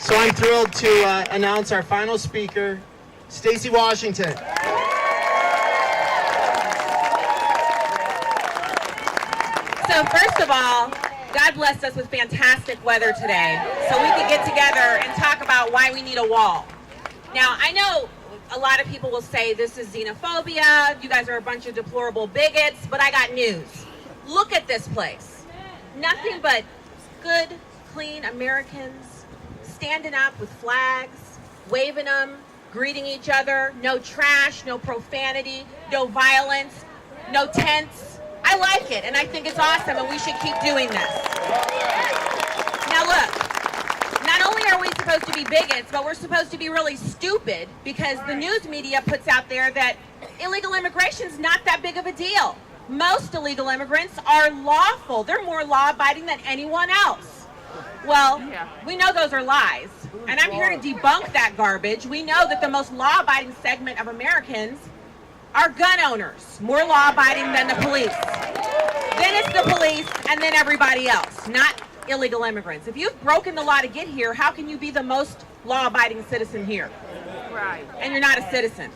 So I'm thrilled to announce our final speaker, Stacy Washington. So first of all, God blessed us with fantastic weather today, so we could get together and talk about why we need a wall. Now, I know a lot of people will say this is xenophobia, you guys are a bunch of deplorable bigots, but I got news. Look at this place. Nothing but good, clean Americans standing up with flags, waving them, greeting each other, no trash, no profanity, no violence, no tents. I like it, and I think it's awesome, and we should keep doing this. Now look, not only are we supposed to be bigots, but we're supposed to be really stupid because the news media puts out there that illegal immigration is not that big of a deal. Most illegal immigrants are lawful. They're more law-abiding than anyone else. Well, we know those are lies, and I'm here to debunk that garbage. We know that the most law-abiding segment of Americans are gun owners, more law-abiding than the police. Then it's the police, and then everybody else, not illegal immigrants. If you've broken the law to get here, how can you be the most law-abiding citizen here? Right. And you're not a citizen.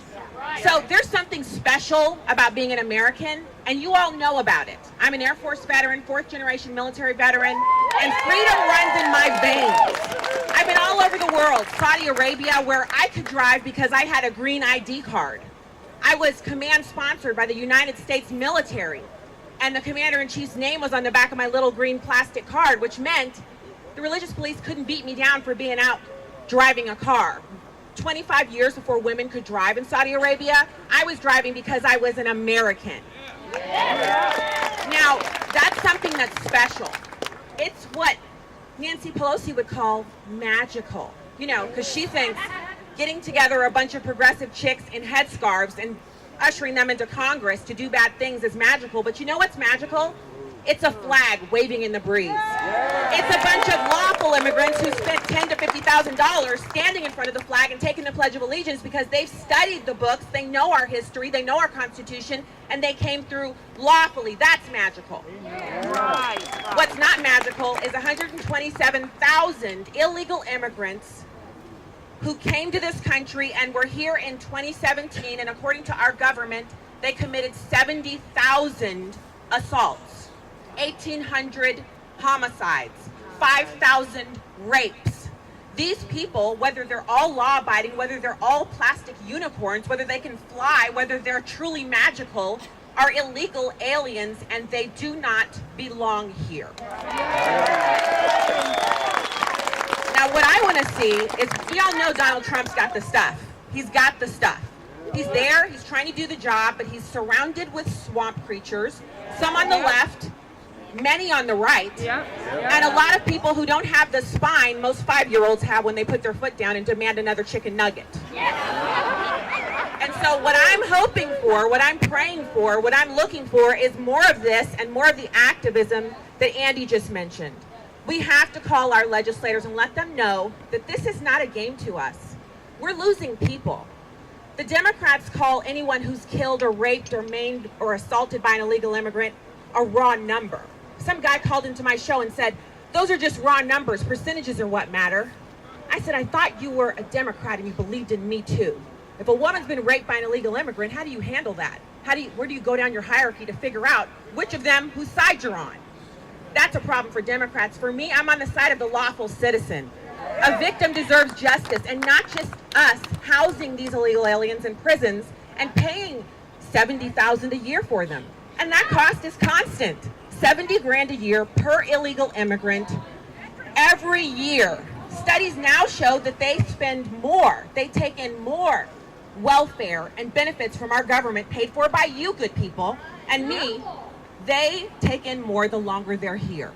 So there's something special about being an American, and you all know about it. I'm an Air Force veteran, fourth-generation military veteran, and freedom runs in my veins. I've been all over the world, Saudi Arabia, where I could drive because I had a green ID card. I was command-sponsored by the United States military, and the commander-in-chief's name was on the back of my little green plastic card, which meant the religious police couldn't beat me down for being out driving a car. 25 years before women could drive in Saudi Arabia, I was driving because I was an American. Now, that's something that's special. It's what Nancy Pelosi would call magical, you know, because she thinks getting together a bunch of progressive chicks in headscarves and ushering them into Congress to do bad things is magical. But you know what's magical? It's a flag waving in the breeze. It's a bunch of lawful immigrants who spent $10,000 to $50,000 standing in front of the flag and taking the Pledge of Allegiance because they've studied the books, they know our history, they know our Constitution, and they came through lawfully. That's magical. Right. What's not magical is 127,000 illegal immigrants who came to this country and were here in 2017, and according to our government, they committed 70,000 assaults, 1,800 homicides, 5,000 rapes. These people, whether they're all law-abiding, whether they're all plastic unicorns, whether they can fly, whether they're truly magical, are illegal aliens, and they do not belong here. Now, what I want to see is, we all know Donald Trump's got the stuff. He's got the stuff. He's there, he's trying to do the job, but he's surrounded with swamp creatures, some on the left, many on the right, and a lot of people who don't have the spine most 5-year-olds have when they put their foot down and demand another chicken nugget. And so what I'm hoping for, what I'm praying for, what I'm looking for is more of this and more of the activism that Andy just mentioned. We have to call our legislators and let them know that this is not a game to us. We're losing people. The Democrats call anyone who's killed or raped or maimed or assaulted by an illegal immigrant a raw number. Some guy called into my show and said, those are just raw numbers, percentages are what matter. I said, I thought you were a Democrat and you believed in me too. If a woman's been raped by an illegal immigrant, how do you handle that? Where do you go down your hierarchy to figure out which of them, whose side you're on? That's a problem for Democrats. For me, I'm on the side of the lawful citizen. A victim deserves justice, and not just us housing these illegal aliens in prisons and paying $70,000 a year for them. And that cost is constant. $70 grand a year per illegal immigrant every year. Studies now show that they spend more, they take in more welfare and benefits from our government, paid for by you good people, and me. They take in more the longer they're here.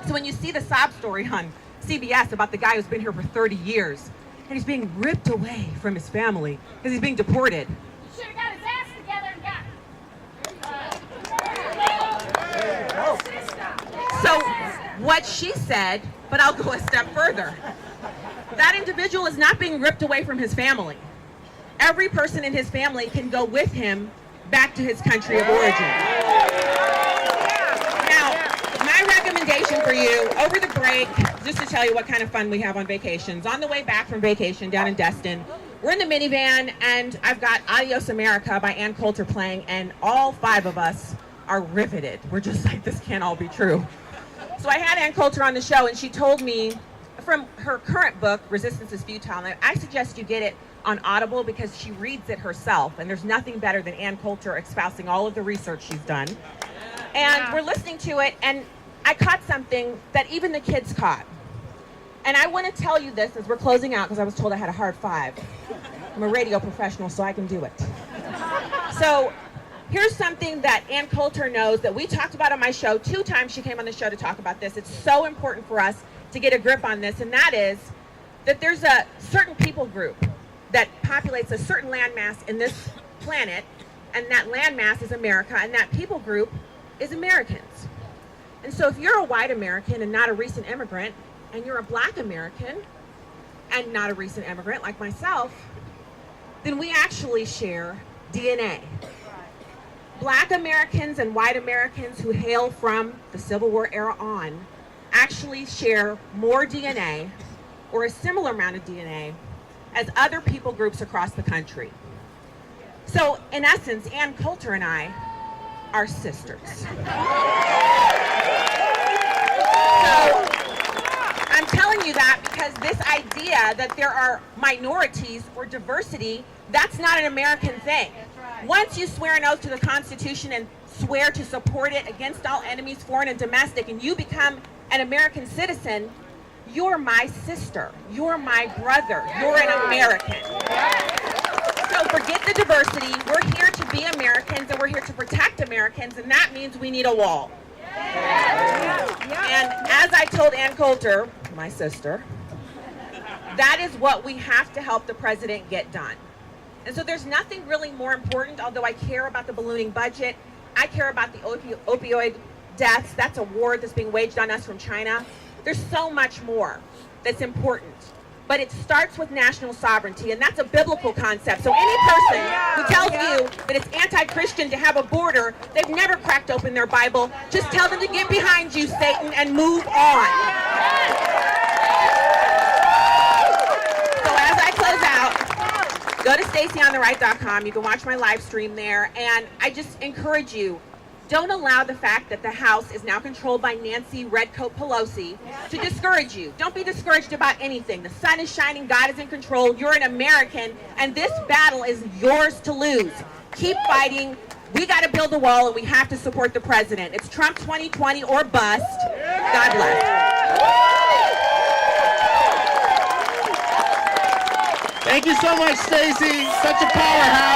So when you see the sob story on CBS about the guy who's been here for 30 years, and he's being ripped away from his family because he's being deported. He should have got his ass together and got So what she said, but I'll go a step further. That individual is not being ripped away from his family. Every person in his family can go with him back to his country of origin. Now, my recommendation recommendation for you over the break, just to tell you what kind of fun we have on vacations. On the way back from vacation down in Destin, we're in the minivan, and I've got Adios America by Ann Coulter playing, and all 5 of us are riveted. We're just like, this can't all be true. So I had Ann Coulter on the show, and she told me from her current book, Resistance is Futile, and I suggest you get it on Audible because she reads it herself, and there's nothing better than Ann Coulter espousing all of the research she's done. And we're listening to it, and I caught something that even the kids caught. And I want to tell you this as we're closing out, because I was told I had a hard 5. I'm a radio professional, so I can do it. So here's something that Ann Coulter knows that we talked about on my show. 2 times she came on the show to talk about this. It's so important for us to get a grip on this, and that is that there's a certain people group that populates a certain landmass in this planet, and that landmass is America, and that people group is Americans. And so if you're a white American and not a recent immigrant, and you're a black American and not a recent immigrant like myself, then we actually share DNA. Black Americans and white Americans who hail from the Civil War era on actually share more DNA, or a similar amount of DNA, as other people groups across the country. So in essence, Ann Coulter and I are sisters. So I'm telling you that because this idea that there are minorities or diversity, that's not an American thing. Once you swear an oath to the Constitution and swear to support it against all enemies, foreign and domestic, and you become an American citizen, you're my sister, you're my brother, you're an American. So forget the diversity. We're here to be Americans, and we're here to protect Americans, and that means we need a wall. And as I told Ann Coulter, my sister, that is what we have to help the president get done. And so there's nothing really more important, although I care about the ballooning budget. I care about the opioid deaths. That's a war that's being waged on us from China. There's so much more that's important. But it starts with national sovereignty, and that's a biblical concept. So any person who tells you that it's anti-Christian to have a border, they've never cracked open their Bible. Just tell them to get behind you, Satan, and move on. So as I close out, go to StacyOnTheRight.com. You can watch my live stream there, and I just encourage you, don't allow the fact that the House is now controlled by Nancy Redcoat Pelosi to discourage you. Don't be discouraged about anything. The sun is shining, God is in control, you're an American, and this battle is yours to lose. Keep fighting. We got to build a wall, and we have to support the president. It's Trump 2020 or bust. God bless. Thank you so much, Stacy. Such a powerhouse.